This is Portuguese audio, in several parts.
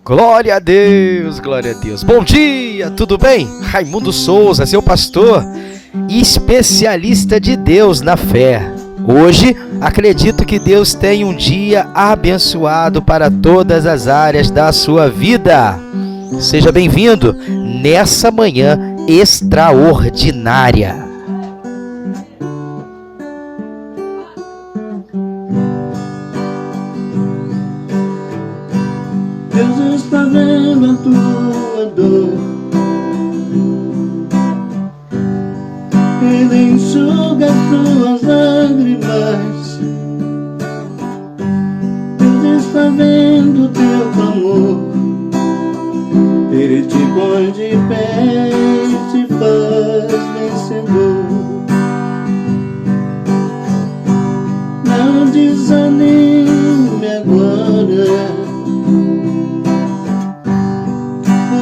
Glória a Deus, glória a Deus. Bom dia, tudo bem? Raimundo Souza, seu pastor, especialista de Deus na fé. Hoje, acredito que Deus tem um dia abençoado para todas as áreas da sua vida. Seja bem-vindo nessa manhã extraordinária. Deus está vendo a tua dor, Ele enxuga as tuas lágrimas. Deus está vendo o teu clamor, Ele te põe de pé e te faz vencedor. Não desanime agora,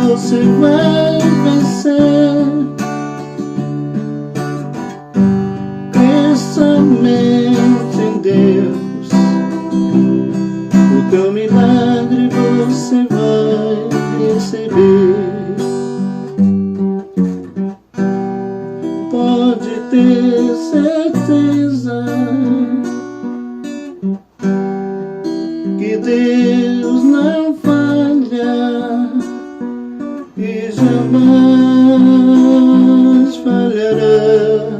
você vai vencer. Crê somente em Deus, o teu milagre você vai receber. Pode ter certeza que Deus não falha e jamais falhará.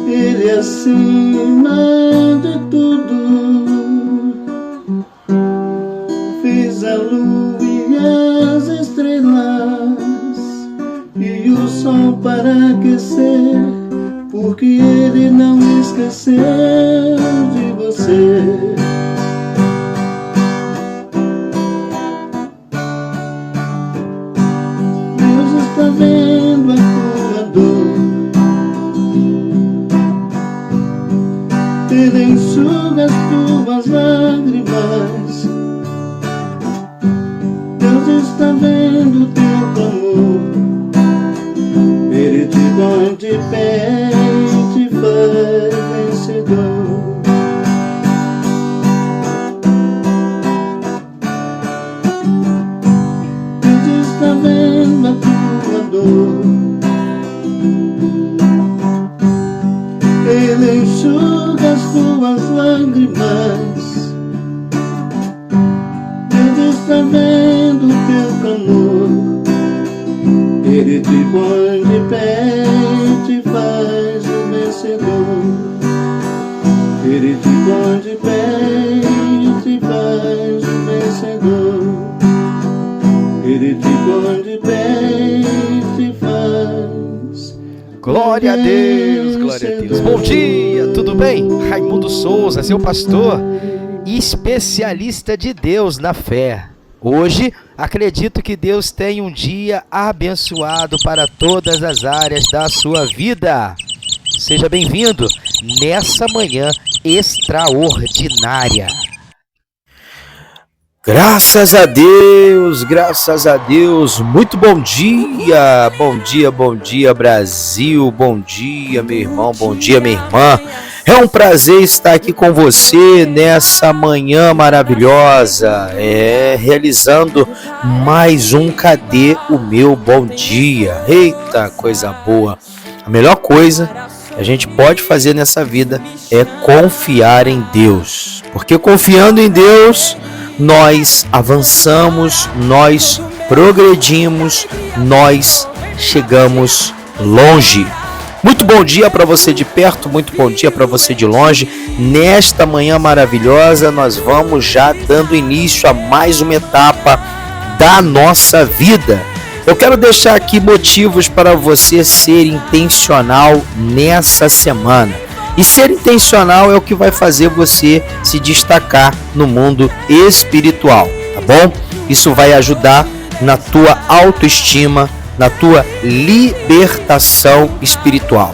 Ele é acima de tudo, fez a lua e as estrelas e o sol para aquecer, porque Ele não esqueceu de você. Está vendo a tua dor, Ele enxuga as tuas lágrimas. Deus está vendo o teu clamor, Ele te põe de pé e te faz vencedor. Deus está vendo a tua dor, Ele enxuga as tuas lágrimas. Deus está vendo o teu clamor, Ele te põe de pé e te faz um vencedor. Ele te põe de pé e te faz um vencedor. Ele te põe de pé e te faz. Glória a Deus, glória a Deus. Bom dia, tudo bem? Raimundo Souza, seu pastor, especialista de Deus na fé. Hoje, acredito que Deus tem um dia abençoado para todas as áreas da sua vida. Seja bem-vindo nessa manhã extraordinária. Graças a Deus, muito bom dia Brasil, bom dia meu irmão, bom dia minha irmã. É um prazer estar aqui com você nessa manhã maravilhosa, realizando mais um Cadê o Meu Bom Dia? Eita, coisa boa! A melhor coisa que a gente pode fazer nessa vida é confiar em Deus, porque confiando em Deus, nós avançamos, nós progredimos, nós chegamos longe. Muito bom dia para você de perto, muito bom dia para você de longe. Nesta manhã maravilhosa, nós vamos já dando início a mais uma etapa da nossa vida. Eu quero deixar aqui motivos para você ser intencional nessa semana. E ser intencional é o que vai fazer você se destacar no mundo espiritual, tá bom? Isso vai ajudar na tua autoestima, na tua libertação espiritual.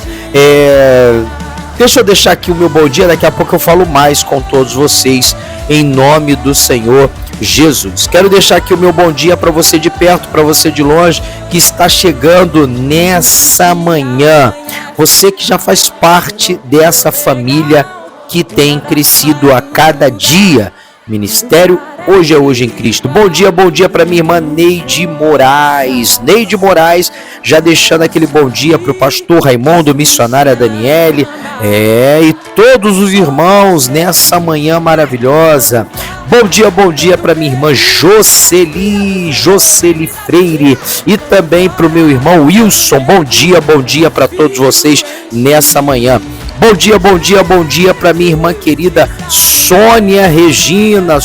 Deixa eu deixar aqui o meu bom dia, daqui a pouco eu falo mais com todos vocês, em nome do Senhor Jesus. Quero deixar aqui o meu bom dia para você de perto, para você de longe, que está chegando nessa manhã. Você que já faz parte dessa família que tem crescido a cada dia Ministério Hoje é Hoje em Cristo. Bom dia para minha irmã Neide Moraes. Neide Moraes, já deixando aquele bom dia para o pastor Raimundo, missionária Daniele, e todos os irmãos nessa manhã maravilhosa. Bom dia para minha irmã Jocely Freire e também para o meu irmão Wilson. Bom dia para todos vocês nessa manhã. Bom dia para minha irmã querida Sônia Regina,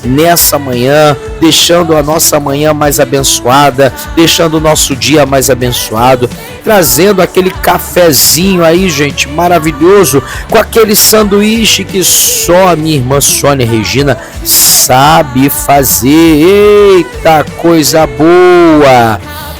nessa manhã, deixando a nossa manhã mais abençoada, deixando o nosso dia mais abençoado, trazendo aquele cafezinho aí, gente, maravilhoso, com aquele sanduíche que só a minha irmã Sônia Regina sabe fazer. Eita, coisa boa!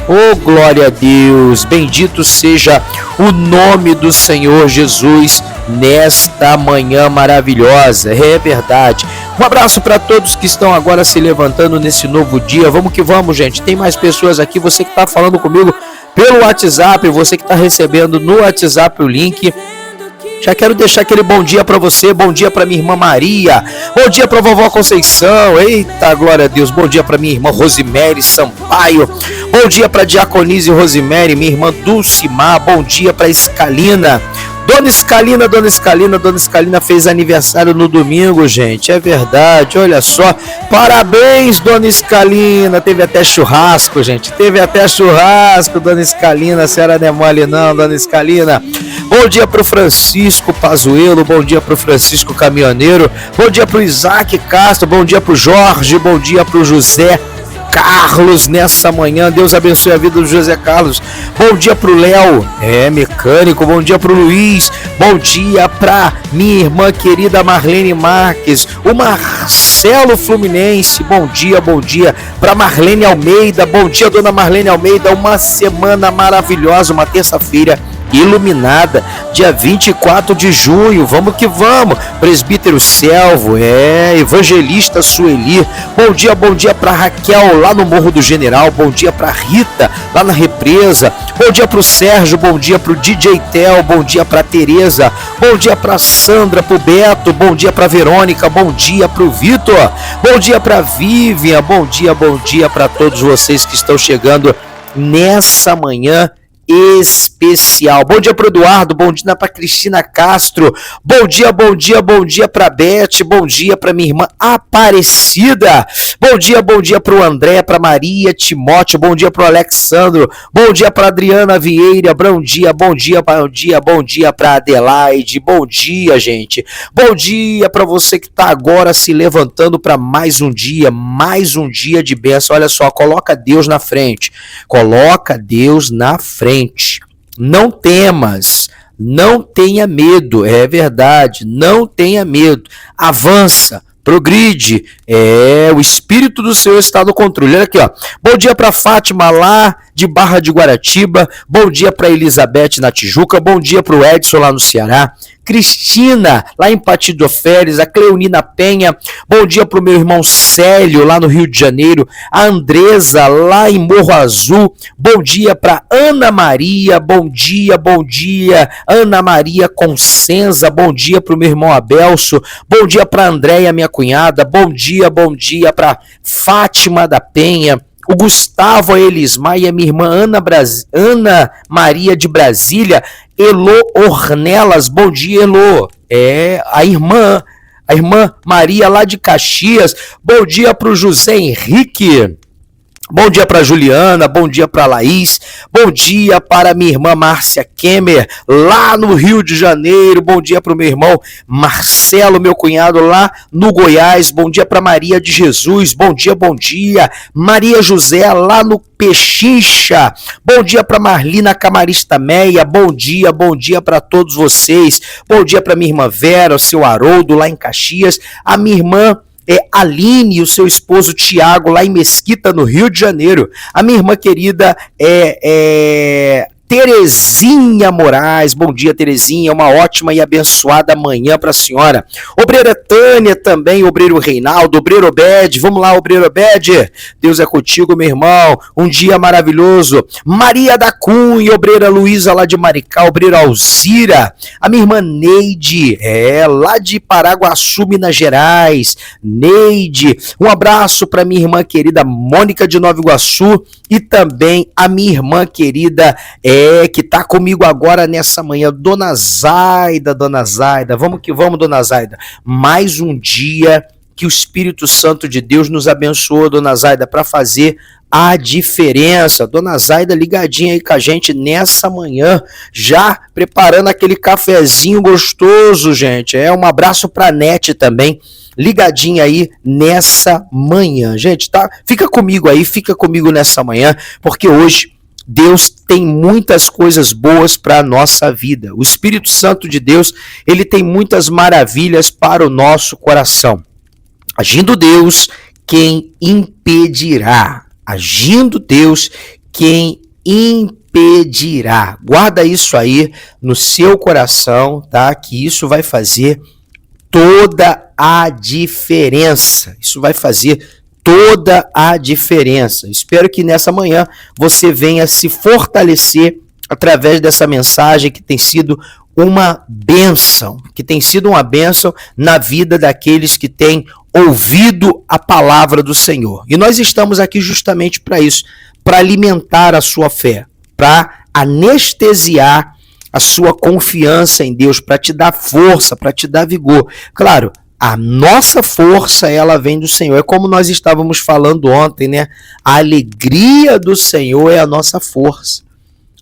Oh, glória a Deus, bendito seja o nome do Senhor Jesus nesta manhã maravilhosa, é verdade. Um abraço para todos que estão agora se levantando nesse novo dia. Vamos que vamos, gente, tem mais pessoas aqui, você que está falando comigo pelo WhatsApp, você que está recebendo no WhatsApp o link. Já quero deixar aquele bom dia para você, bom dia para minha irmã Maria, bom dia para vovó Conceição, eita, glória a Deus, bom dia para minha irmã Rosimere Sampaio, bom dia para Diaconise Rosimere, minha irmã Dulcimar, bom dia para Escalina. Dona Escalina fez aniversário no domingo, gente, é verdade, olha só, parabéns, Dona Escalina, teve até churrasco, gente, Dona Escalina, a senhora não é mole não, Dona Escalina. Bom dia pro Francisco Pazuello, bom dia pro Francisco Caminhoneiro, bom dia pro Isaac Castro, bom dia pro Jorge, bom dia pro José Carlos nessa manhã, Deus abençoe a vida do José Carlos. Bom dia pro Léo, mecânico, bom dia pro Luiz, bom dia pra minha irmã querida Marlene Marques, o Marcelo Fluminense, bom dia pra Marlene Almeida, bom dia dona Marlene Almeida, uma semana maravilhosa, uma terça-feira iluminada, dia 24 de junho, vamos que vamos, presbítero Selvo, evangelista Sueli, bom dia para Raquel lá no Morro do General, bom dia para Rita lá na Represa, bom dia pro Sérgio, bom dia pro DJ Tel, bom dia para Tereza, bom dia para Sandra, pro Beto, bom dia para Verônica, bom dia pro Vitor, bom dia para Vivian, bom dia para todos vocês que estão chegando nessa manhã especial. Bom dia para o Eduardo, bom dia para Cristina Castro, bom dia para Beth, bom dia para minha irmã Aparecida, bom dia para o André, para Maria Timóteo, bom dia para o Alexandro, bom dia para Adriana Vieira, bom dia para Adelaide, bom dia, gente, bom dia para você que está agora se levantando para mais um dia de bênção. Olha só, coloca Deus na frente. Não temas, não tenha medo, é verdade, não tenha medo, avança, progride, o Espírito do Senhor está no controle. Olha aqui, ó. Bom dia para Fátima lá de Barra de Guaratiba, bom dia para Elizabeth na Tijuca, bom dia para o Edson lá no Ceará, Cristina lá em Patido Férez, a Cleonina Penha, bom dia para o meu irmão Célio lá no Rio de Janeiro, a Andresa lá em Morro Azul, bom dia para Ana Maria, bom dia, Ana Maria Consenza, bom dia para o meu irmão Abelso, bom dia para Andréia, minha cunhada, bom dia para Fátima da Penha, o Gustavo, a Elismar e a minha irmã Ana Maria de Brasília, Elô Ornelas, bom dia, Elô, a irmã Maria lá de Caxias, bom dia para o José Henrique, bom dia para Juliana, bom dia para Laís, bom dia para minha irmã Márcia Kemmer, lá no Rio de Janeiro, bom dia para o meu irmão Marcelo, meu cunhado lá no Goiás, bom dia para Maria de Jesus, bom dia, Maria José lá no Pechincha, bom dia para Marlina Camarista Meia, bom dia para todos vocês, bom dia para minha irmã Vera, o seu Haroldo lá em Caxias, a minha irmã Aline e o seu esposo Tiago lá em Mesquita, no Rio de Janeiro. A minha irmã querida Terezinha Moraes. Bom dia, Terezinha. Uma ótima e abençoada manhã para a senhora. Obreira Tânia também, obreiro Reinaldo, obreiro Obed. Vamos lá, obreiro Obed. Deus é contigo, meu irmão. Um dia maravilhoso. Maria da Cunha, obreira Luísa lá de Maricá, obreira Alzira. A minha irmã Neide, lá de Paraguaçu, Minas Gerais. Neide. Um abraço para minha irmã querida Mônica de Nova Iguaçu e também a minha irmã querida que tá comigo agora nessa manhã, Dona Zaida, vamos que vamos, Dona Zaida, mais um dia que o Espírito Santo de Deus nos abençoou, Dona Zaida, para fazer a diferença. Dona Zaida ligadinha aí com a gente nessa manhã, já preparando aquele cafezinho gostoso, gente. Um abraço pra Nete também, ligadinha aí nessa manhã. Gente, tá? Fica comigo nessa manhã, porque hoje Deus tem muitas coisas boas para a nossa vida. O Espírito Santo de Deus, ele tem muitas maravilhas para o nosso coração. Agindo Deus, quem impedirá? Agindo Deus, quem impedirá? Guarda isso aí no seu coração, tá? Que isso vai fazer toda a diferença. Isso vai fazer toda a diferença. Espero que nessa manhã você venha se fortalecer através dessa mensagem que tem sido uma bênção, na vida daqueles que têm ouvido a palavra do Senhor. E nós estamos aqui justamente para isso, para alimentar a sua fé, para anestesiar a sua confiança em Deus, para te dar força, para te dar vigor. Claro, a nossa força, ela vem do Senhor. É como nós estávamos falando ontem, né? A alegria do Senhor é a nossa força.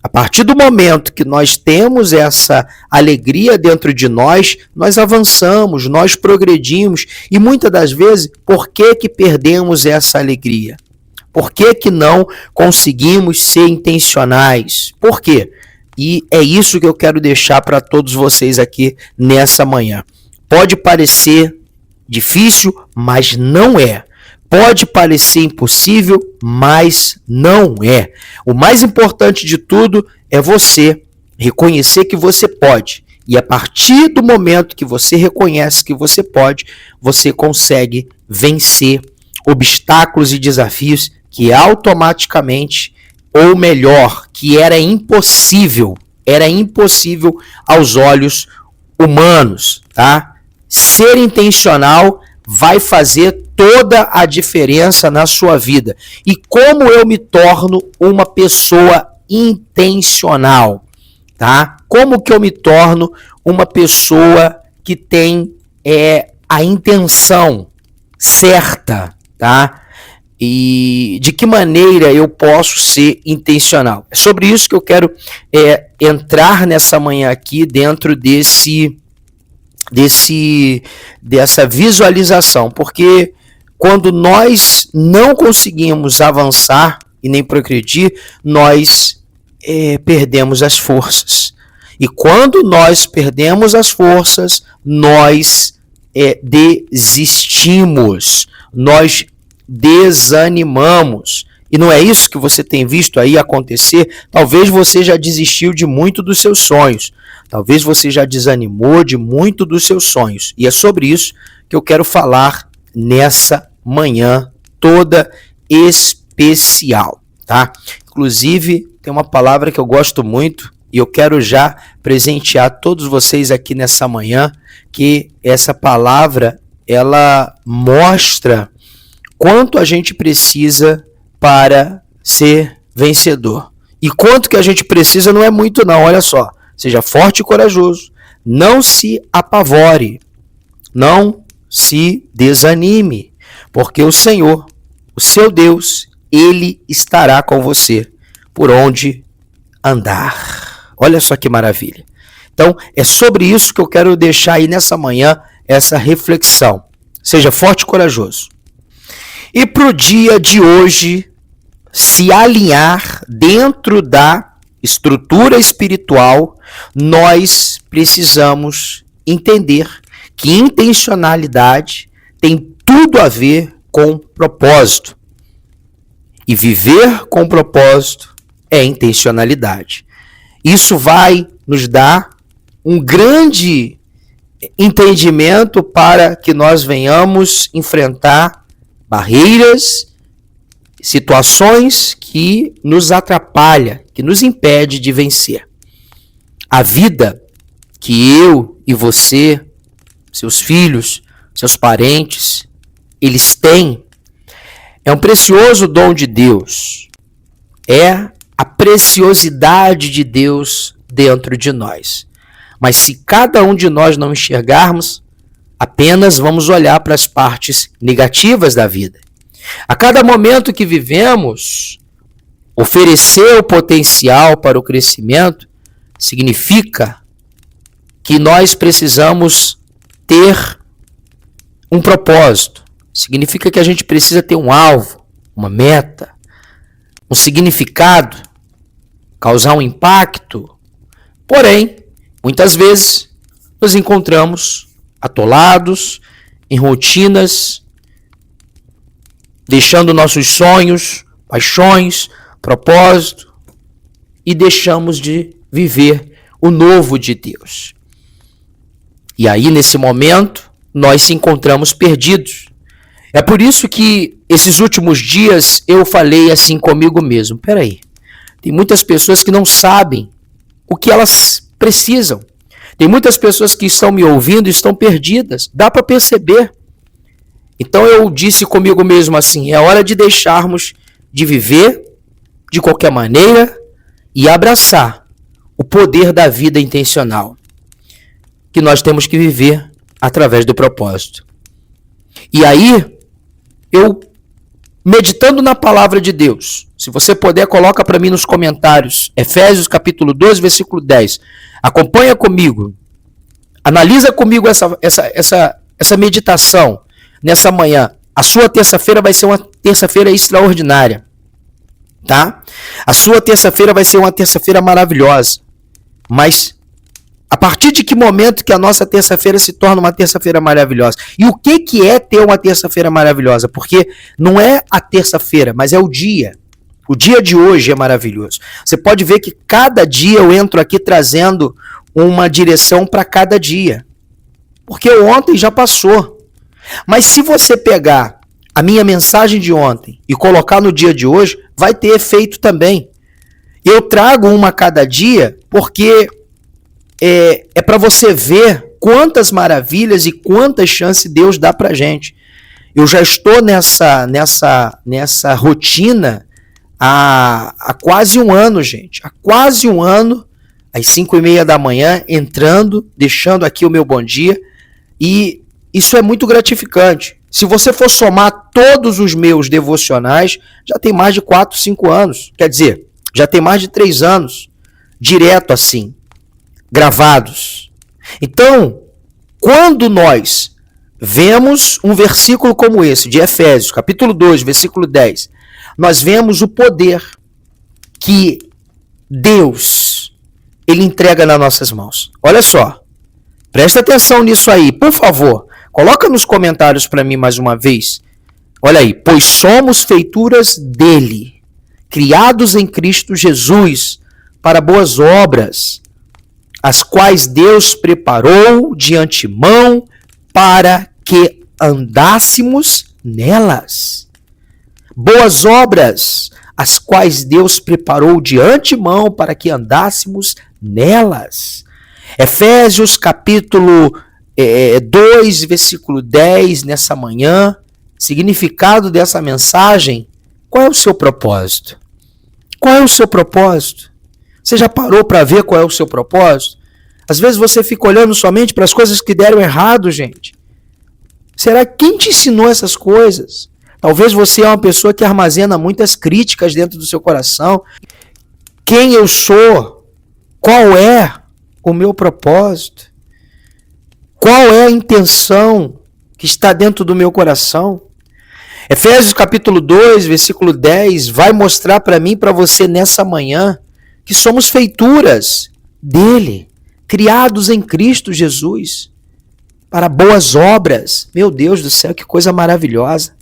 A partir do momento que nós temos essa alegria dentro de nós, nós avançamos, nós progredimos. E muitas das vezes, por que perdemos essa alegria? Por que não conseguimos ser intencionais? Por quê? E é isso que eu quero deixar para todos vocês aqui nessa manhã. Pode parecer difícil, mas não é. Pode parecer impossível, mas não é. O mais importante de tudo é você reconhecer que você pode. E a partir do momento que você reconhece que você pode, você consegue vencer obstáculos e desafios que automaticamente, ou melhor, que era impossível aos olhos humanos, tá? Ser intencional vai fazer toda a diferença na sua vida. E como eu me torno uma pessoa intencional, tá? Como que eu me torno uma pessoa que tem a intenção certa, tá? E de que maneira eu posso ser intencional? É sobre isso que eu quero entrar nessa manhã aqui dentro dessa visualização, porque quando nós não conseguimos avançar e nem progredir, nós perdemos as forças. E quando nós perdemos as forças, nós desistimos, nós desanimamos. E não é isso que você tem visto aí acontecer? Talvez você já desistiu de muito dos seus sonhos. Talvez você já desanimou de muito dos seus sonhos. E é sobre isso que eu quero falar nessa manhã toda especial, tá? Inclusive, tem uma palavra que eu gosto muito e eu quero já presentear todos vocês aqui nessa manhã, que essa palavra, ela mostra quanto a gente precisa para ser vencedor. E quanto que a gente precisa não é muito não, olha só. Seja forte e corajoso, não se apavore, não se desanime, porque o Senhor, o seu Deus, Ele estará com você por onde andar. Olha só que maravilha. Então, é sobre isso que eu quero deixar aí nessa manhã, essa reflexão. Seja forte e corajoso. E para o dia de hoje, se alinhar dentro da estrutura espiritual, nós precisamos entender que intencionalidade tem tudo a ver com propósito. E viver com propósito é intencionalidade. Isso vai nos dar um grande entendimento para que nós venhamos enfrentar barreiras, situações que nos atrapalham, que nos impede de vencer. A vida que eu e você, seus filhos, seus parentes, eles têm, é um precioso dom de Deus. É a preciosidade de Deus dentro de nós. Mas se cada um de nós não enxergarmos, apenas vamos olhar para as partes negativas da vida. A cada momento que vivemos, oferecer o potencial para o crescimento significa que nós precisamos ter um propósito. Significa que a gente precisa ter um alvo, uma meta, um significado, causar um impacto. Porém, muitas vezes nos encontramos atolados em rotinas, deixando nossos sonhos, paixões, propósito e deixamos de viver o novo de Deus. E aí, nesse momento, nós se encontramos perdidos. É por isso que esses últimos dias eu falei assim comigo mesmo. Peraí, tem muitas pessoas que não sabem o que elas precisam. Tem muitas pessoas que estão me ouvindo e estão perdidas. Dá para perceber. Então eu disse comigo mesmo assim, é hora de deixarmos de viver de qualquer maneira e abraçar o poder da vida intencional, que nós temos que viver através do propósito. E aí, eu, meditando na palavra de Deus, se você puder, coloca para mim nos comentários, Efésios capítulo 2, versículo 10. Acompanha comigo, analisa comigo essa meditação nessa manhã. A sua terça-feira vai ser uma terça-feira extraordinária, tá? A sua terça-feira vai ser uma terça-feira maravilhosa. Mas a partir de que momento que a nossa terça-feira se torna uma terça-feira maravilhosa? E o que é ter uma terça-feira maravilhosa? Porque não é a terça-feira, mas é o dia. O dia de hoje é maravilhoso. Você pode ver que cada dia eu entro aqui trazendo uma direção para cada dia. Porque o ontem já passou. Mas se você pegar a minha mensagem de ontem e colocar no dia de hoje, vai ter efeito também. Eu trago uma a cada dia porque é para você ver quantas maravilhas e quantas chances Deus dá pra gente. Eu já estou nessa rotina há quase um ano, gente. Há quase um ano, às 5:30 da manhã, entrando, deixando aqui o meu bom dia. E isso é muito gratificante. Se você for somar todos os meus devocionais, já tem mais de 4, 5 anos. Quer dizer, já tem mais de 3 anos, direto assim, gravados. Então, quando nós vemos um versículo como esse, de Efésios, capítulo 2, versículo 10, nós vemos o poder que Deus, ele entrega nas nossas mãos. Olha só, presta atenção nisso aí, por favor. Coloca nos comentários para mim mais uma vez. Olha aí, pois somos feituras dele, criados em Cristo Jesus, para boas obras, as quais Deus preparou de antemão para que andássemos nelas. Boas obras, as quais Deus preparou de antemão para que andássemos nelas. Efésios capítulo 2, versículo 10, nessa manhã, significado dessa mensagem, qual é o seu propósito? Qual é o seu propósito? Você já parou para ver qual é o seu propósito? Às vezes você fica olhando somente para as coisas que deram errado, gente. Será que quem te ensinou essas coisas? Talvez você é uma pessoa que armazena muitas críticas dentro do seu coração. Quem eu sou? Qual é o meu propósito? Qual é a intenção que está dentro do meu coração? Efésios capítulo 2, versículo 10, vai mostrar para mim e para você nessa manhã que somos feituras dele, criados em Cristo Jesus, para boas obras. Meu Deus do céu, que coisa maravilhosa.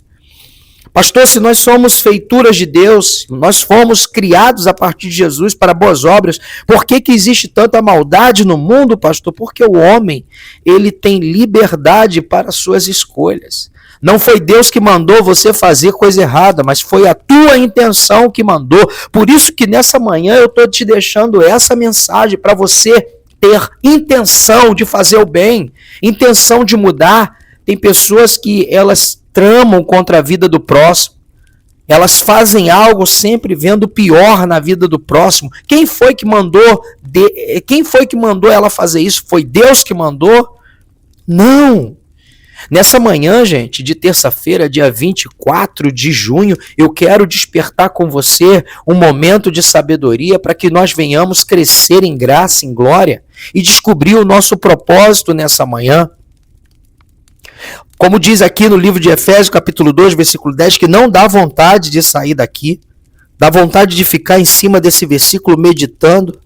Pastor, se nós somos feituras de Deus, nós fomos criados a partir de Jesus para boas obras, por que existe tanta maldade no mundo, pastor? Porque o homem, ele tem liberdade para suas escolhas. Não foi Deus que mandou você fazer coisa errada, mas foi a tua intenção que mandou. Por isso que nessa manhã eu estou te deixando essa mensagem para você ter intenção de fazer o bem, intenção de mudar. Tem pessoas que elas tramam contra a vida do próximo. Elas fazem algo sempre vendo o pior na vida do próximo. Quem foi que mandou ela fazer isso? Foi Deus que mandou? Não. Nessa manhã, gente, de terça-feira, dia 24 de junho, eu quero despertar com você um momento de sabedoria para que nós venhamos crescer em graça, em glória e descobrir o nosso propósito nessa manhã. Como diz aqui no livro de Efésios, capítulo 2, versículo 10, que não dá vontade de sair daqui, dá vontade de ficar em cima desse versículo meditando,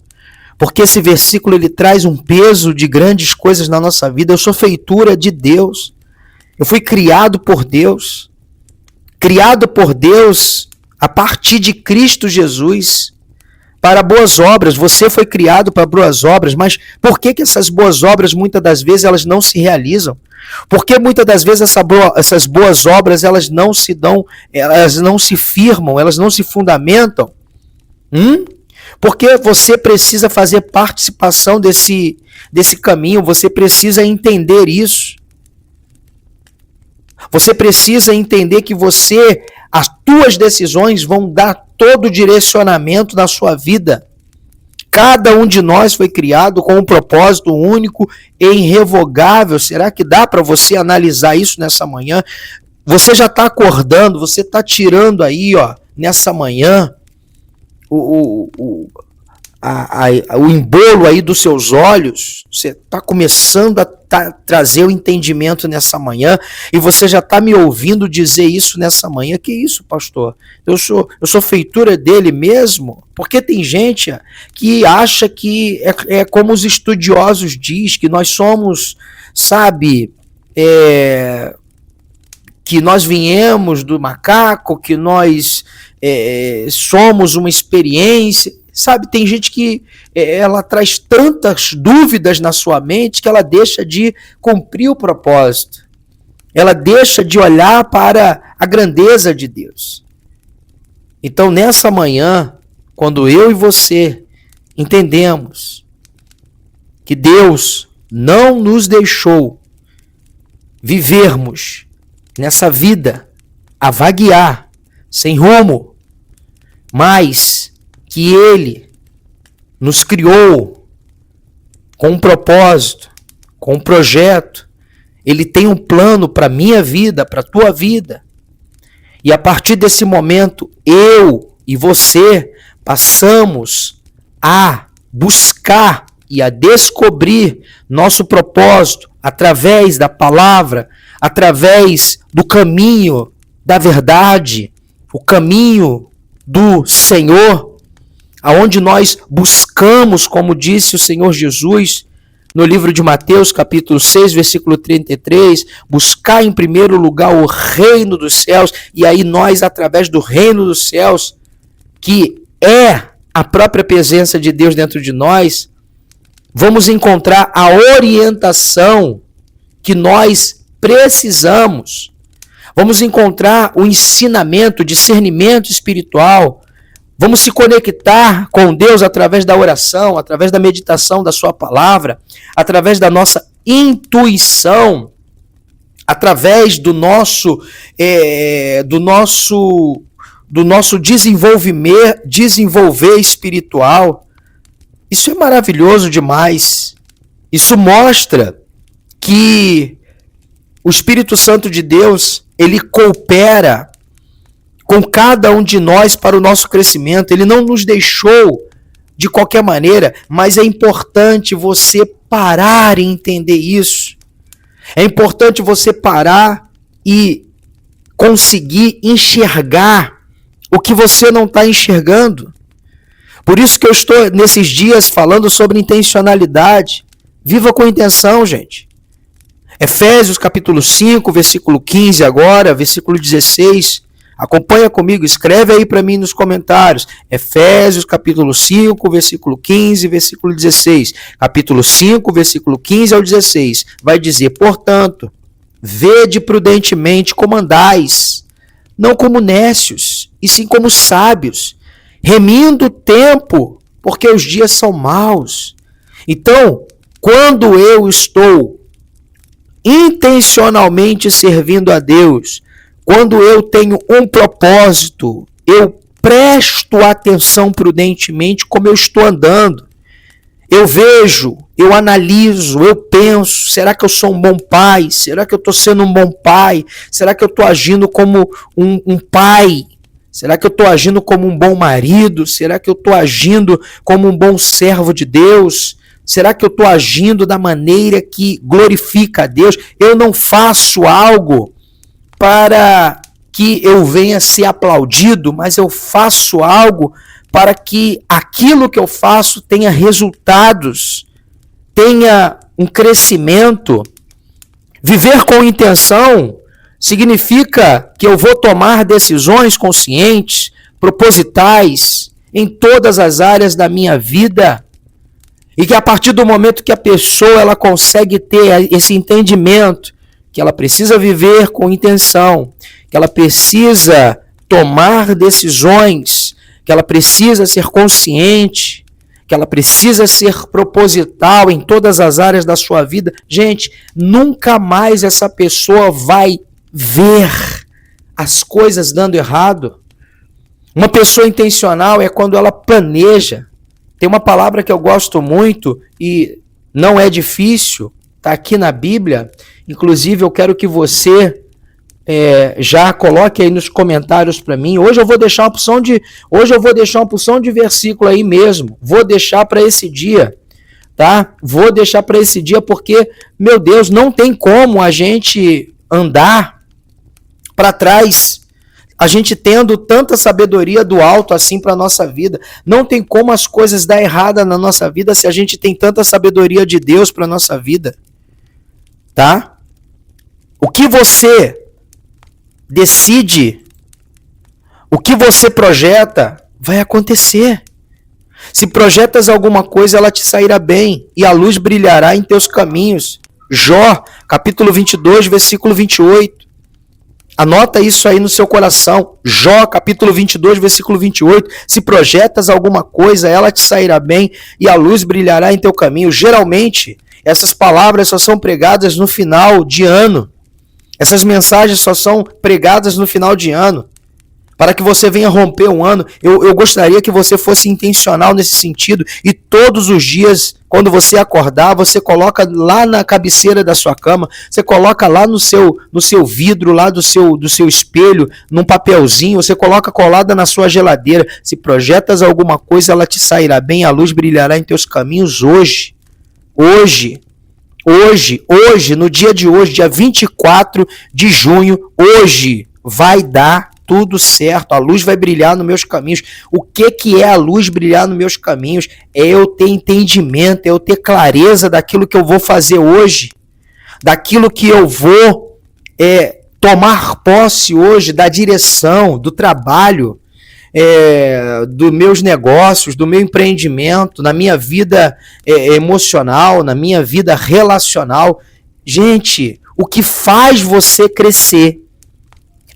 porque esse versículo ele traz um peso de grandes coisas na nossa vida. Eu sou feitura de Deus, eu fui criado por Deus a partir de Cristo Jesus, para boas obras. Você foi criado para boas obras, mas por que essas boas obras muitas das vezes elas não se realizam? Porque muitas das vezes essas boas obras elas não se dão, elas não se firmam, elas não se fundamentam? Porque você precisa fazer participação desse caminho, você precisa entender isso. Você precisa entender que as tuas decisões vão dar todo o direcionamento da sua vida. Cada um de nós foi criado com um propósito único e irrevogável. Será que dá para você analisar isso nessa manhã? Você já está acordando, você está tirando aí, nessa manhã, o embolo aí dos seus olhos, você está começando a trazer o entendimento nessa manhã, e você já está me ouvindo dizer isso nessa manhã. Que isso, pastor? Eu sou feitura dele mesmo? Porque tem gente que acha que é como os estudiosos dizem, que nós somos, que nós viemos do macaco, que nós somos uma experiência. Tem gente que ela traz tantas dúvidas na sua mente que ela deixa de cumprir o propósito. Ela deixa de olhar para a grandeza de Deus. Então, nessa manhã, quando eu e você entendemos que Deus não nos deixou vivermos nessa vida a vaguear, sem rumo, mas que Ele nos criou com um propósito, com um projeto. Ele tem um plano para a minha vida, para a tua vida. E a partir desse momento, eu e você passamos a buscar e a descobrir nosso propósito através da palavra, através do caminho da verdade, o caminho do Senhor, aonde nós buscamos, como disse o Senhor Jesus no livro de Mateus, capítulo 6, versículo 33, buscar em primeiro lugar o reino dos céus, e aí nós, através do reino dos céus, que é a própria presença de Deus dentro de nós, vamos encontrar a orientação que nós precisamos. Vamos encontrar o ensinamento, o discernimento espiritual. Vamos se conectar com Deus através da oração, através da meditação da sua palavra, através da nossa intuição, através do nosso desenvolver espiritual. Isso é maravilhoso demais. Isso mostra que o Espírito Santo de Deus, ele coopera com cada um de nós para o nosso crescimento. Ele não nos deixou de qualquer maneira, mas é importante você parar e entender isso. É importante você parar e conseguir enxergar o que você não está enxergando. Por isso que eu estou nesses dias falando sobre intencionalidade. Viva com intenção, gente. Efésios capítulo 5, versículo 15 agora, versículo 16. Acompanha comigo, escreve aí para mim nos comentários. Efésios capítulo 5, versículo 15, versículo 16. Capítulo 5, versículo 15 ao 16. Vai dizer, portanto, vede prudentemente como andais, não como nécios, e sim como sábios, remindo o tempo, porque os dias são maus. Então, quando eu estou intencionalmente servindo a Deus, quando eu tenho um propósito, eu presto atenção prudentemente como eu estou andando. Eu vejo, eu analiso, eu penso, será que eu sou um bom pai? Será que eu estou sendo um bom pai? Será que eu estou agindo como um pai? Será que eu estou agindo como um bom marido? Será que eu estou agindo como um bom servo de Deus? Será que eu estou agindo da maneira que glorifica a Deus? Eu não faço algo para que eu venha ser aplaudido, mas eu faço algo para que aquilo que eu faço tenha resultados, tenha um crescimento. Viver com intenção significa que eu vou tomar decisões conscientes, propositais, em todas as áreas da minha vida. E que a partir do momento que a pessoa ela consegue ter esse entendimento, que ela precisa viver com intenção, que ela precisa tomar decisões, que ela precisa ser consciente, que ela precisa ser proposital em todas as áreas da sua vida, gente, nunca mais essa pessoa vai ver as coisas dando errado. Uma pessoa intencional é quando ela planeja. Tem uma palavra que eu gosto muito e não é difícil, está aqui na Bíblia. Inclusive, eu quero que você já coloque aí nos comentários para mim. Hoje eu vou deixar uma porção de versículo aí mesmo. Vou deixar para esse dia, tá? Vou deixar para esse dia porque, meu Deus, não tem como a gente andar para trás, a gente tendo tanta sabedoria do alto assim para nossa vida. Não tem como as coisas dar errada na nossa vida se a gente tem tanta sabedoria de Deus para nossa vida, tá? O que você decide, o que você projeta, vai acontecer. Se projetas alguma coisa, ela te sairá bem, e a luz brilhará em teus caminhos. Jó, capítulo 22, versículo 28. Anota isso aí no seu coração. Jó, capítulo 22, versículo 28. Se projetas alguma coisa, ela te sairá bem, e a luz brilhará em teu caminho. Geralmente, essas palavras só são pregadas no final de ano. Essas mensagens só são pregadas no final de ano, para que você venha romper um ano. Eu gostaria que você fosse intencional nesse sentido, e todos os dias, quando você acordar, você coloca lá na cabeceira da sua cama, você coloca lá no seu vidro, lá do seu espelho, num papelzinho, você coloca colada na sua geladeira. Se projetas alguma coisa, ela te sairá bem, a luz brilhará em teus caminhos hoje. Hoje, no dia de hoje, dia 24 de junho, hoje vai dar tudo certo, a luz vai brilhar nos meus caminhos. O que é a luz brilhar nos meus caminhos? É eu ter entendimento, é eu ter clareza daquilo que eu vou fazer hoje, daquilo que eu vou tomar posse hoje, da direção, do trabalho, dos meus negócios, do meu empreendimento, na minha vida emocional, na minha vida relacional. Gente, o que faz você crescer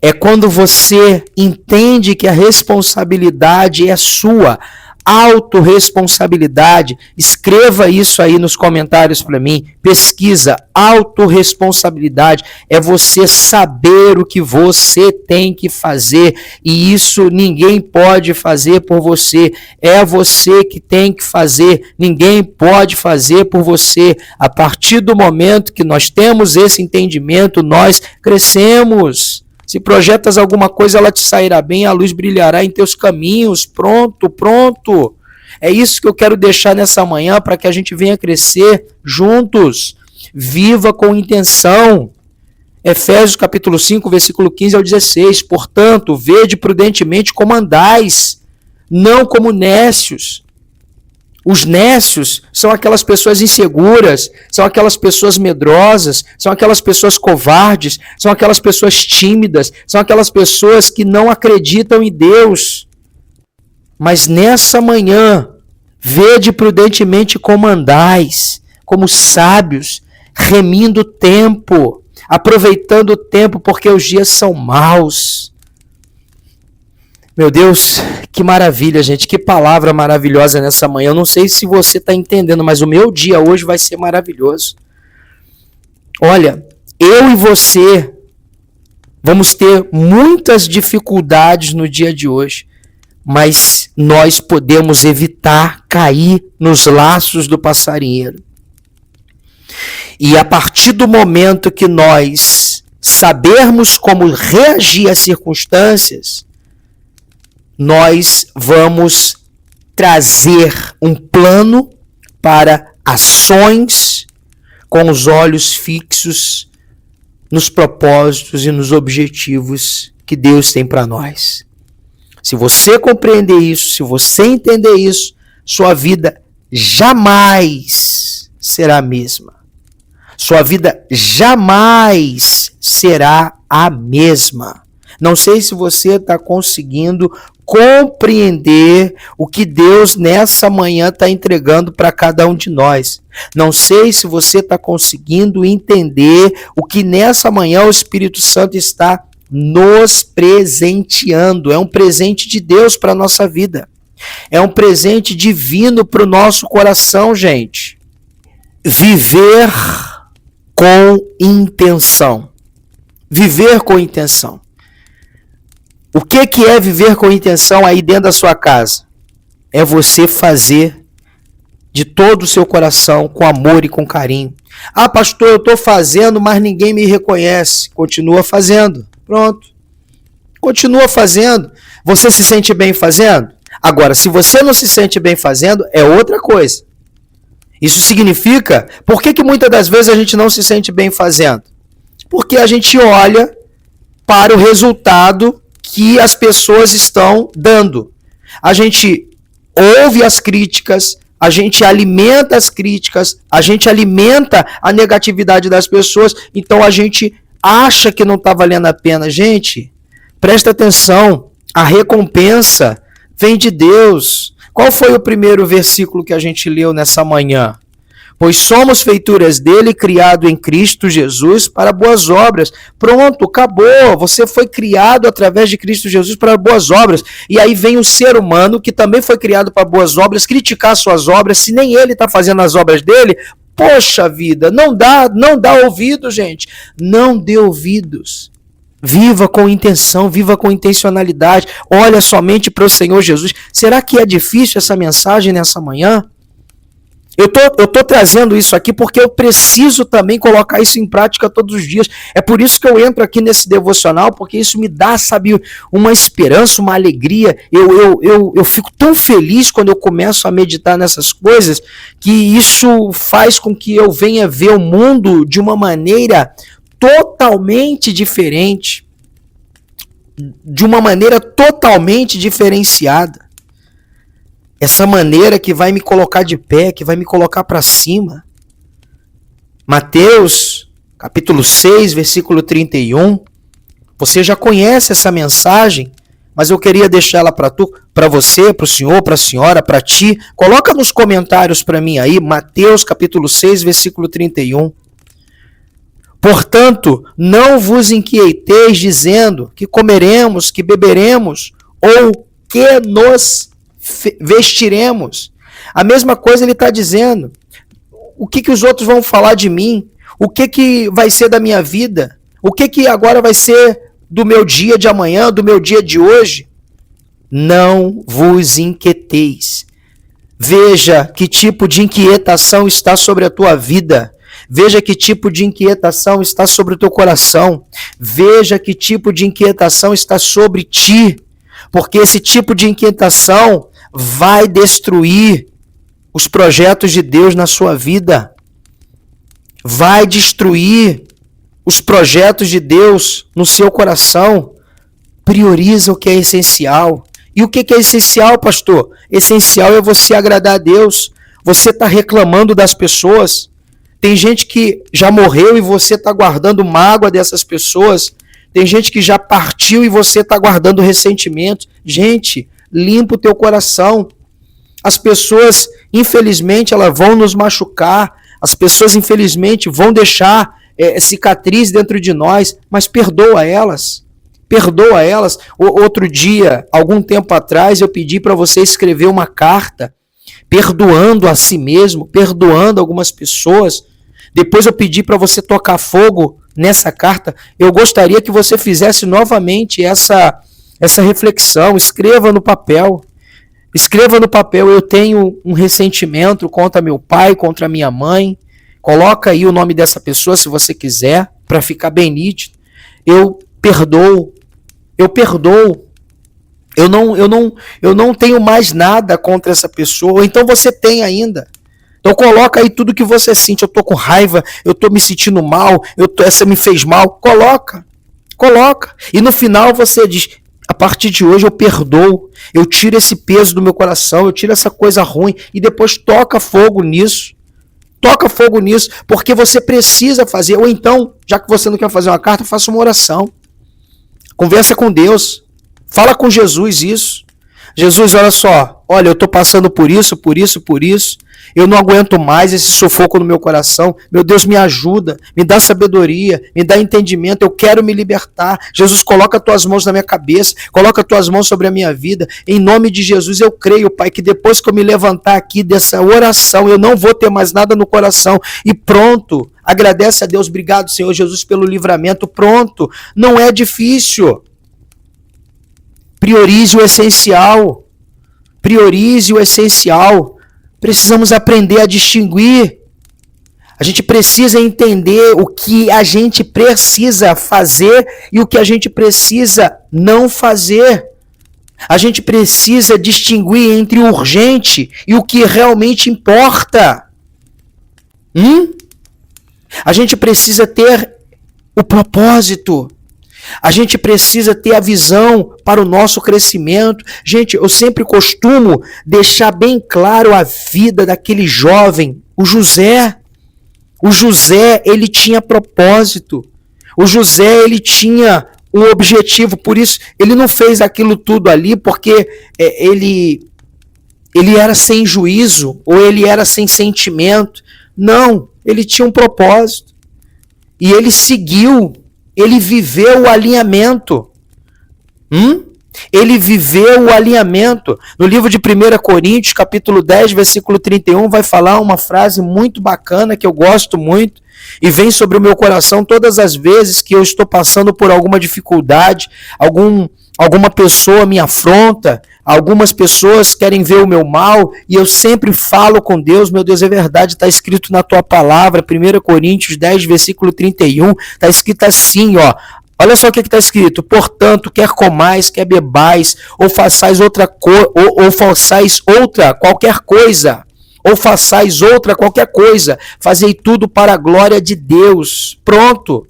é quando você entende que a responsabilidade é sua, autorresponsabilidade. Escreva isso aí nos comentários para mim. Pesquisa, autorresponsabilidade. É você saber o que você tem que fazer, e isso ninguém pode fazer por você. É você que tem que fazer, ninguém pode fazer por você. A partir do momento que nós temos esse entendimento, nós crescemos. Se projetas alguma coisa, ela te sairá bem, a luz brilhará em teus caminhos. Pronto. É isso que eu quero deixar nessa manhã, para que a gente venha crescer juntos. Viva com intenção. Efésios capítulo 5, versículo 15 ao 16. Portanto, vede prudentemente como andais, não como nécios. Os nécios são aquelas pessoas inseguras, são aquelas pessoas medrosas, são aquelas pessoas covardes, são aquelas pessoas tímidas, são aquelas pessoas que não acreditam em Deus. Mas nessa manhã, vede prudentemente como andais, como sábios, remindo o tempo, aproveitando o tempo, porque os dias são maus. Meu Deus, que maravilha, gente, que palavra maravilhosa nessa manhã. Eu não sei se você está entendendo, mas o meu dia hoje vai ser maravilhoso. Olha, eu e você vamos ter muitas dificuldades no dia de hoje, mas nós podemos evitar cair nos laços do passarinheiro. E a partir do momento que nós sabermos como reagir às circunstâncias, nós vamos trazer um plano para ações com os olhos fixos nos propósitos e nos objetivos que Deus tem para nós. Se você compreender isso, se você entender isso, sua vida jamais será a mesma. Sua vida jamais será a mesma. Não sei se você está conseguindo compreender o que Deus nessa manhã está entregando para cada um de nós. Não sei se você está conseguindo entender o que nessa manhã o Espírito Santo está nos presenteando. É um presente de Deus para a nossa vida. É um presente divino para o nosso coração, gente. Viver com intenção. Viver com intenção. O que é viver com intenção aí dentro da sua casa? É você fazer de todo o seu coração, com amor e com carinho. Ah, pastor, eu estou fazendo, mas ninguém me reconhece. Continua fazendo. Pronto. Continua fazendo. Você se sente bem fazendo? Agora, se você não se sente bem fazendo, é outra coisa. Isso significa, por que muitas das vezes a gente não se sente bem fazendo? Porque a gente olha para o resultado que as pessoas estão dando. A gente ouve as críticas, a gente alimenta as críticas, a gente alimenta a negatividade das pessoas, então a gente acha que não está valendo a pena. Gente, presta atenção, a recompensa vem de Deus. Qual foi o primeiro versículo que a gente leu nessa manhã? Pois somos feituras dele, criado em Cristo Jesus para boas obras. Pronto, acabou. Você foi criado através de Cristo Jesus para boas obras. E aí vem o ser humano que também foi criado para boas obras, criticar suas obras, se nem ele está fazendo as obras dele. Poxa vida, não dá ouvido, gente. Não dê ouvidos. Viva com intenção, viva com intencionalidade. Olha somente para o Senhor Jesus. Será que é difícil essa mensagem nessa manhã? Eu tô trazendo isso aqui porque eu preciso também colocar isso em prática todos os dias. É por isso que eu entro aqui nesse devocional, porque isso me dá, sabe, uma esperança, uma alegria. Eu fico tão feliz quando eu começo a meditar nessas coisas, que isso faz com que eu venha ver o mundo de uma maneira totalmente diferente, de uma maneira totalmente diferenciada. Essa maneira que vai me colocar de pé, que vai me colocar para cima. Mateus, capítulo 6, versículo 31. Você já conhece essa mensagem, mas eu queria deixar ela para você, para o senhor, para a senhora, para ti. Coloca nos comentários para mim aí, Mateus, capítulo 6, versículo 31. Portanto, não vos inquieteis dizendo que comeremos, que beberemos, ou que nos vestiremos. A mesma coisa ele está dizendo. O que os outros vão falar de mim? O que vai ser da minha vida? O que agora vai ser do meu dia de amanhã, do meu dia de hoje? Não vos inquieteis. Veja que tipo de inquietação está sobre a tua vida. Veja que tipo de inquietação está sobre o teu coração. Veja que tipo de inquietação está sobre ti. Porque esse tipo de inquietação vai destruir os projetos de Deus na sua vida. Vai destruir os projetos de Deus no seu coração. Prioriza o que é essencial. E o que é essencial, pastor? Essencial é você agradar a Deus. Você está reclamando das pessoas. Tem gente que já morreu e você está guardando mágoa dessas pessoas. Tem gente que já partiu e você está guardando ressentimento. Gente, limpa o teu coração. As pessoas, infelizmente, elas vão nos machucar. As pessoas, infelizmente, vão deixar cicatriz dentro de nós, mas perdoa elas. Perdoa elas. Outro dia, algum tempo atrás, eu pedi para você escrever uma carta perdoando a si mesmo, perdoando algumas pessoas. Depois eu pedi para você tocar fogo nessa carta. Eu gostaria que você fizesse novamente essa reflexão. Escreva no papel. Escreva no papel: eu tenho um ressentimento contra meu pai, contra minha mãe. Coloca aí o nome dessa pessoa se você quiser, para ficar bem nítido. Eu perdoo. Eu perdoo. Eu não tenho mais nada contra essa pessoa. Ou então você tem ainda. Então coloca aí tudo que você sente. Eu tô com raiva, eu tô me sentindo mal, essa me fez mal. Coloca. E no final você diz: a partir de hoje eu perdoo. Eu tiro esse peso do meu coração, eu tiro essa coisa ruim. E depois toca fogo nisso. Toca fogo nisso, porque você precisa fazer. Ou então, já que você não quer fazer uma carta, faça uma oração. Conversa com Deus. Fala com Jesus isso. Jesus, olha só. Olha, eu estou passando por isso. Eu não aguento mais esse sufoco no meu coração. Meu Deus, me ajuda. Me dá sabedoria. Me dá entendimento. Eu quero me libertar. Jesus, coloca as tuas mãos na minha cabeça. Coloca as tuas mãos sobre a minha vida. Em nome de Jesus, eu creio, Pai, que depois que eu me levantar aqui dessa oração, eu não vou ter mais nada no coração. E pronto. Agradece a Deus. Obrigado, Senhor Jesus, pelo livramento. Pronto. Não é difícil. Priorize o essencial. Priorize o essencial. Precisamos aprender a distinguir. A gente precisa entender o que a gente precisa fazer e o que a gente precisa não fazer. A gente precisa distinguir entre o urgente e o que realmente importa. A gente precisa ter o propósito. A gente precisa ter a visão para o nosso crescimento. Gente, eu sempre costumo deixar bem claro a vida daquele jovem, o José. O José, ele tinha propósito. O José, ele tinha um objetivo. Por isso, ele não fez aquilo tudo ali porque ele era sem juízo ou ele era sem sentimento. Não, ele tinha um propósito. E ele seguiu. Ele viveu o alinhamento. Ele viveu o alinhamento. No livro de 1 Coríntios, capítulo 10, versículo 31, vai falar uma frase muito bacana que eu gosto muito e vem sobre o meu coração todas as vezes que eu estou passando por alguma dificuldade, alguma pessoa me afronta, algumas pessoas querem ver o meu mal e eu sempre falo com Deus: meu Deus, é verdade, está escrito na tua palavra, 1 Coríntios 10, versículo 31, está escrito assim, ó. Olha só o que está escrito: portanto, quer comais, quer bebais, ou façais outra qualquer coisa, fazei tudo para a glória de Deus. Pronto.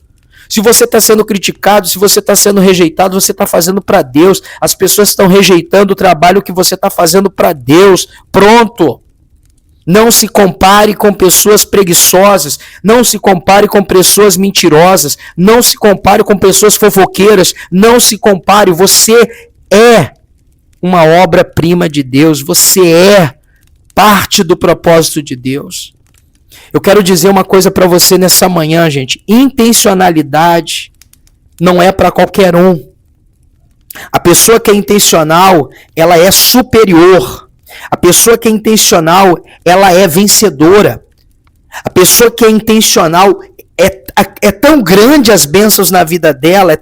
Se você está sendo criticado, se você está sendo rejeitado, você está fazendo para Deus. As pessoas estão rejeitando o trabalho que você está fazendo para Deus. Pronto. Não se compare com pessoas preguiçosas. Não se compare com pessoas mentirosas. Não se compare com pessoas fofoqueiras. Não se compare. Você é uma obra-prima de Deus. Você é parte do propósito de Deus. Eu quero dizer uma coisa para você nessa manhã, gente. Intencionalidade não é para qualquer um. A pessoa que é intencional, ela é superior. A pessoa que é intencional, ela é vencedora. A pessoa que é intencional, é tão grande as bênçãos na vida dela,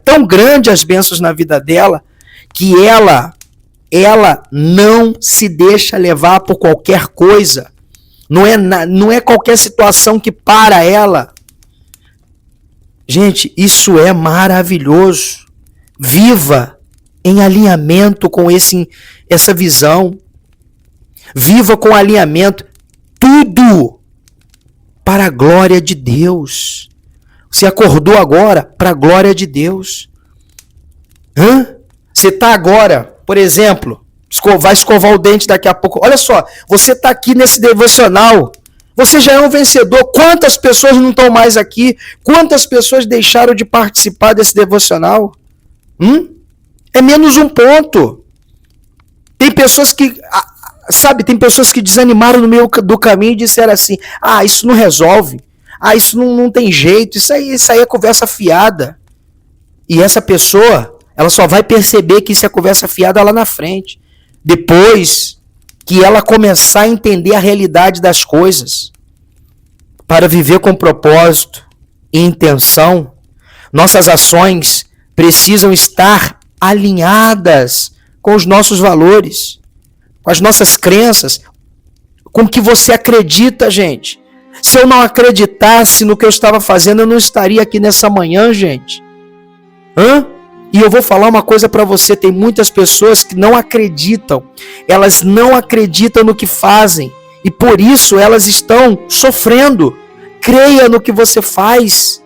que ela não se deixa levar por qualquer coisa. Não é qualquer situação que para ela. Gente, isso é maravilhoso. Viva em alinhamento com essa visão. Viva com alinhamento. Tudo para a glória de Deus. Você acordou agora para a glória de Deus. Você está agora, por exemplo, vai escovar o dente daqui a pouco. Olha só, você está aqui nesse devocional. Você já é um vencedor. Quantas pessoas não estão mais aqui? Quantas pessoas deixaram de participar desse devocional? É menos um ponto. Tem pessoas que, tem pessoas que desanimaram no meio do caminho e disseram assim, isso não resolve. Isso não tem jeito. Isso aí é conversa fiada. E essa pessoa, ela só vai perceber que isso é conversa fiada lá na frente. Depois que ela começar a entender a realidade das coisas. Para viver com propósito e intenção, nossas ações precisam estar alinhadas com os nossos valores, com as nossas crenças, com o que você acredita, gente. Se eu não acreditasse no que eu estava fazendo, eu não estaria aqui nessa manhã, gente. E eu vou falar uma coisa para você, tem muitas pessoas que não acreditam, elas não acreditam no que fazem, e por isso elas estão sofrendo. Creia no que você faz.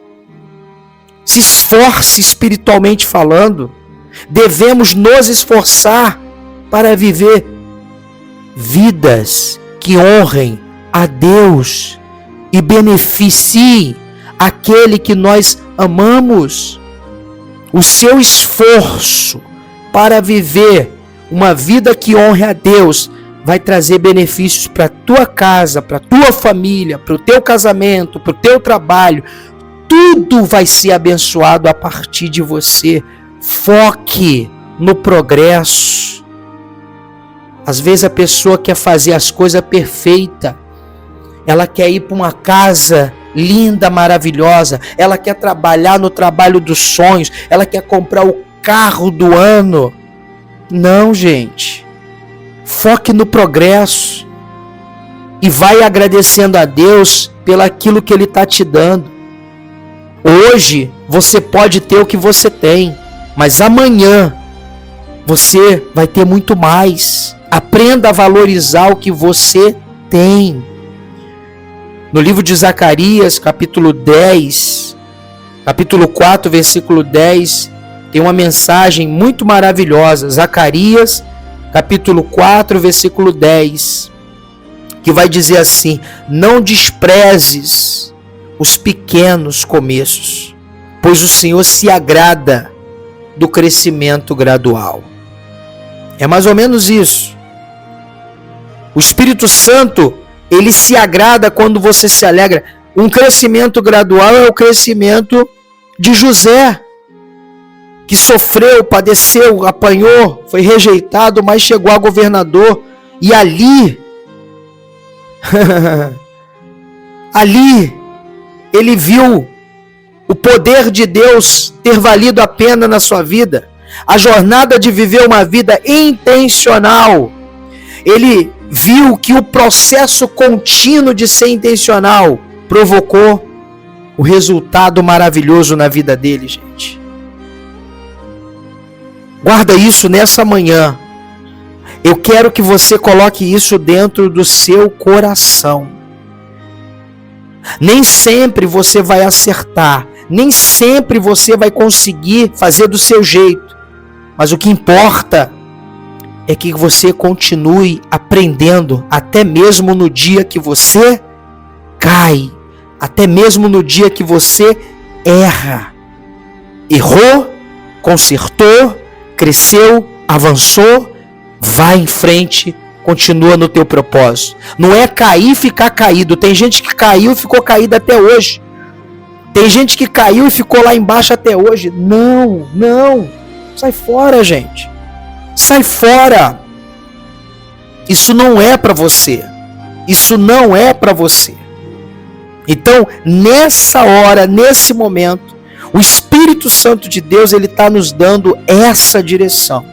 Se esforce espiritualmente falando. Devemos nos esforçar para viver vidas que honrem a Deus e beneficiem aquele que nós amamos. O seu esforço para viver uma vida que honre a Deus vai trazer benefícios para a tua casa, para a tua família, para o teu casamento, para o teu trabalho. Tudo vai ser abençoado a partir de você. Foque no progresso. Às vezes a pessoa quer fazer as coisas perfeitas. Ela quer ir para uma casa linda, maravilhosa. Ela quer trabalhar no trabalho dos sonhos. Ela quer comprar o carro do ano. Não, gente. Foque no progresso e vai agradecendo a Deus pelo aquilo que Ele está te dando. Hoje você pode ter o que você tem, mas amanhã você vai ter muito mais. Aprenda a valorizar o que você tem. No livro de Zacarias, capítulo 10, capítulo 4, versículo 10, tem uma mensagem muito maravilhosa. Zacarias capítulo 4, versículo 10, que vai dizer assim: não desprezes os pequenos começos, pois o Senhor se agrada do crescimento gradual. É mais ou menos isso. O Espírito Santo, ele se agrada quando você se alegra. Um crescimento gradual é o crescimento de José, que sofreu, padeceu, apanhou, foi rejeitado, mas chegou a governador. E ali, ele viu o poder de Deus ter valido a pena na sua vida. A jornada de viver uma vida intencional. Ele viu que o processo contínuo de ser intencional provocou o resultado maravilhoso na vida dele, gente. Guarda isso nessa manhã. Eu quero que você coloque isso dentro do seu coração. Nem sempre você vai acertar. Nem sempre você vai conseguir fazer do seu jeito. Mas o que importa é que você continue aprendendo até mesmo no dia que você cai. Até mesmo no dia que você erra. Errou, consertou, cresceu, avançou, vai em frente, continua no teu propósito. Não é cair e ficar caído. Tem gente que caiu e ficou caído até hoje. Tem gente que caiu e ficou lá embaixo até hoje. Não. Sai fora, gente. Sai fora. Isso não é para você. Isso não é para você. Então, nessa hora, nesse momento, o Espírito Santo de Deus, ele está nos dando essa direção.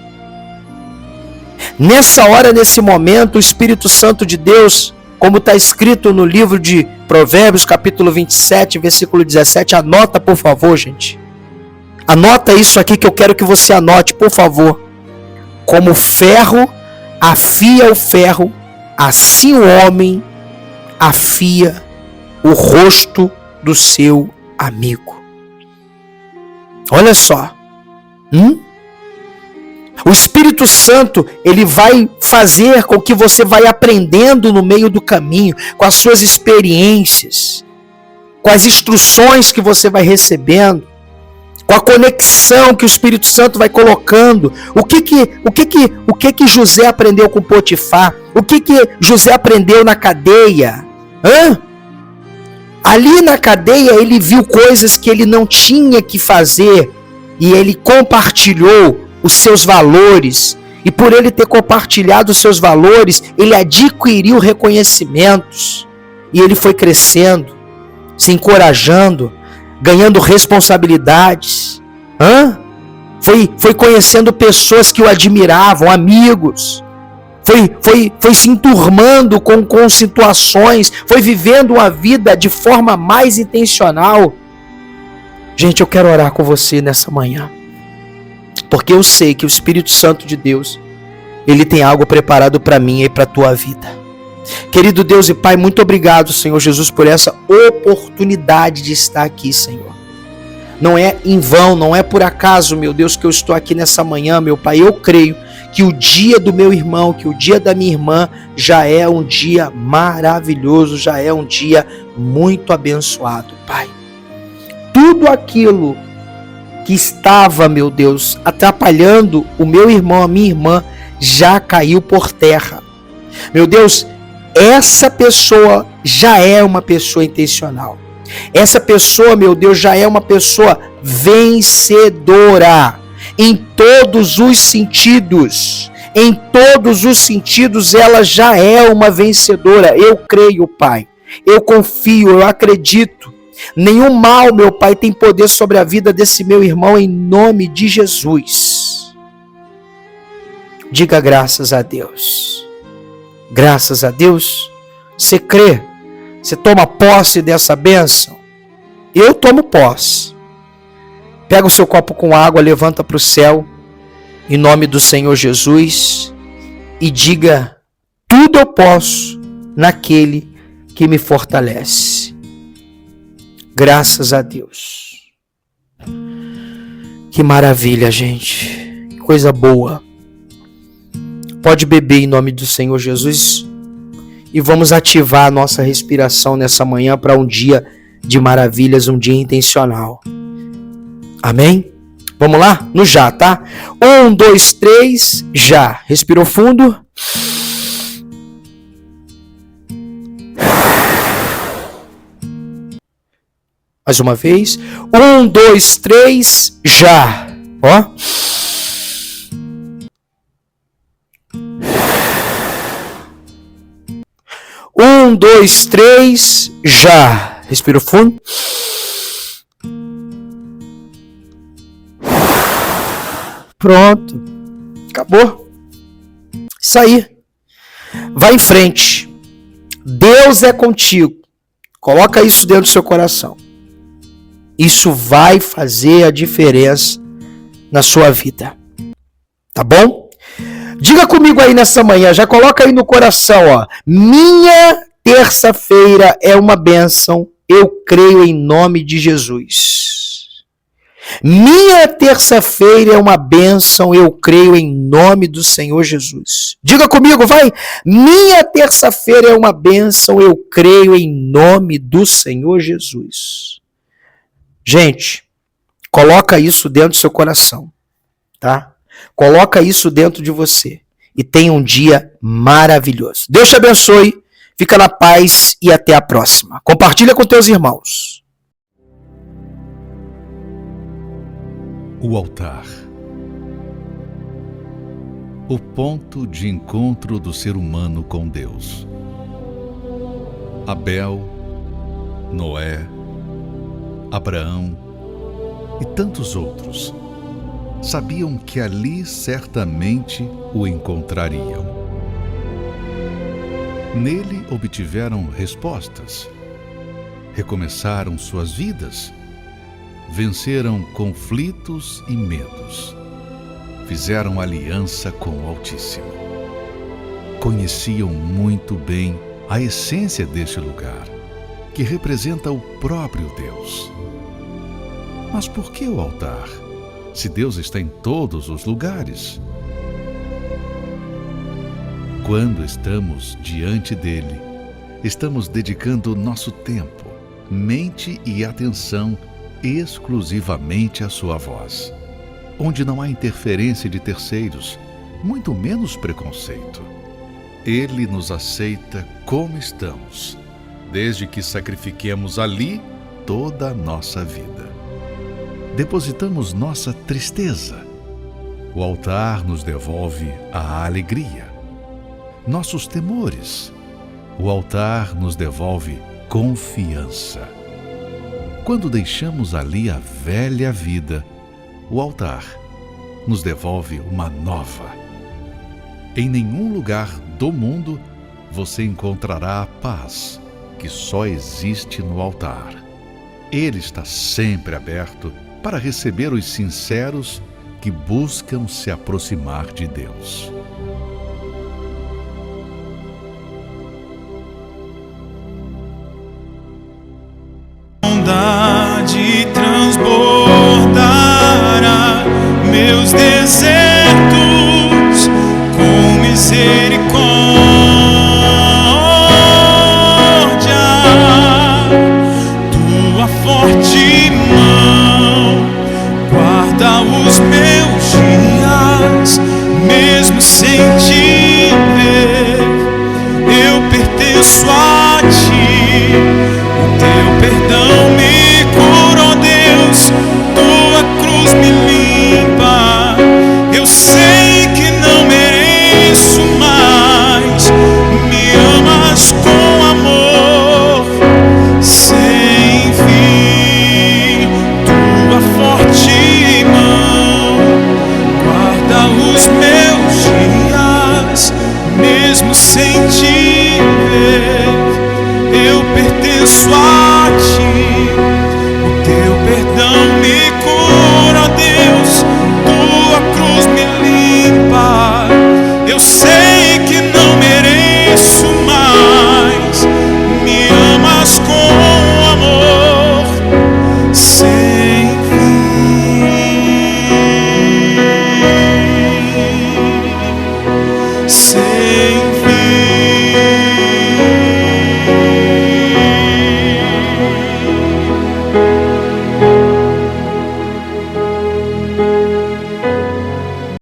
Nessa hora, nesse momento, o Espírito Santo de Deus, como está escrito no livro de Provérbios, capítulo 27, versículo 17, anota, por favor, gente. Anota isso aqui que eu quero que você anote, por favor. Como o ferro afia o ferro, assim o homem afia o rosto do seu amigo. Olha só. O Espírito Santo, ele vai fazer com que você vai aprendendo no meio do caminho, com as suas experiências, com as instruções que você vai recebendo, com a conexão que o Espírito Santo vai colocando. O que José aprendeu com Potifar? O que José aprendeu na cadeia? Ali na cadeia ele viu coisas que ele não tinha que fazer e ele compartilhou os seus valores. E por ele ter compartilhado os seus valores, ele adquiriu reconhecimentos. E ele foi crescendo, se encorajando, ganhando responsabilidades. Foi conhecendo pessoas que o admiravam, amigos. Foi se enturmando com situações. Foi vivendo uma vida de forma mais intencional. Gente, eu quero orar com você nessa manhã. Porque eu sei que o Espírito Santo de Deus, ele tem algo preparado para mim e para a tua vida. Querido Deus e Pai, muito obrigado, Senhor Jesus, por essa oportunidade de estar aqui, Senhor. Não é em vão, não é por acaso, meu Deus, que eu estou aqui nessa manhã, meu Pai. Eu creio que o dia do meu irmão, que o dia da minha irmã já é um dia maravilhoso, já é um dia muito abençoado, Pai. Tudo aquilo que estava, meu Deus, atrapalhando o meu irmão, a minha irmã, já caiu por terra. Meu Deus, essa pessoa já é uma pessoa intencional. Essa pessoa, meu Deus, já é uma pessoa vencedora em todos os sentidos. Em todos os sentidos ela já é uma vencedora. Eu creio, Pai. Eu confio, eu acredito. Nenhum mal, meu Pai, tem poder sobre a vida desse meu irmão, em nome de Jesus. Diga graças a Deus. Graças a Deus. Você crê? Você toma posse dessa bênção? Eu tomo posse. Pega o seu copo com água, levanta para o céu, em nome do Senhor Jesus, e diga: tudo eu posso naquele que me fortalece. Graças a Deus. Que maravilha, gente. Que coisa boa. Pode beber em nome do Senhor Jesus. E vamos ativar a nossa respiração nessa manhã para um dia de maravilhas, um dia intencional. Amém? Vamos lá? No já, tá? 1, 2, 3, já. Respirou fundo. Mais uma vez. 1, 2, 3, já. Ó. Um, dois, três, já. Respira fundo. Pronto. Acabou. Isso aí. Vai em frente. Deus é contigo. Coloca isso dentro do seu coração. Isso vai fazer a diferença na sua vida. Tá bom? Diga comigo aí nessa manhã, já coloca aí no coração, ó. Minha terça-feira é uma bênção, eu creio em nome de Jesus. Minha terça-feira é uma bênção, eu creio em nome do Senhor Jesus. Diga comigo, vai. Minha terça-feira é uma bênção, eu creio em nome do Senhor Jesus. Gente, coloca isso dentro do seu coração, tá? Coloca isso dentro de você e tenha um dia maravilhoso. Deus te abençoe, fica na paz e até a próxima. Compartilha com teus irmãos. O altar. O ponto de encontro do ser humano com Deus. Abel, Noé, Abraão e tantos outros sabiam que ali certamente o encontrariam. Nele obtiveram respostas, recomeçaram suas vidas, venceram conflitos e medos, fizeram aliança com o Altíssimo. Conheciam muito bem a essência deste lugar, que representa o próprio Deus. Mas por que o altar? Se Deus está em todos os lugares, Quando estamos diante dele, estamos dedicando nosso tempo, mente e atenção exclusivamente à sua voz, onde não há interferência de terceiros, muito menos preconceito. Ele nos aceita como estamos, desde que sacrifiquemos ali toda a nossa vida. Depositamos nossa tristeza. O altar nos devolve a alegria. Nossos temores. O altar nos devolve confiança. Quando deixamos ali a velha vida, o altar nos devolve uma nova. Em nenhum lugar do mundo você encontrará a paz que só existe no altar. Ele está sempre aberto para receber os sinceros que buscam se aproximar de Deus. Bondade transbordará, meus desejos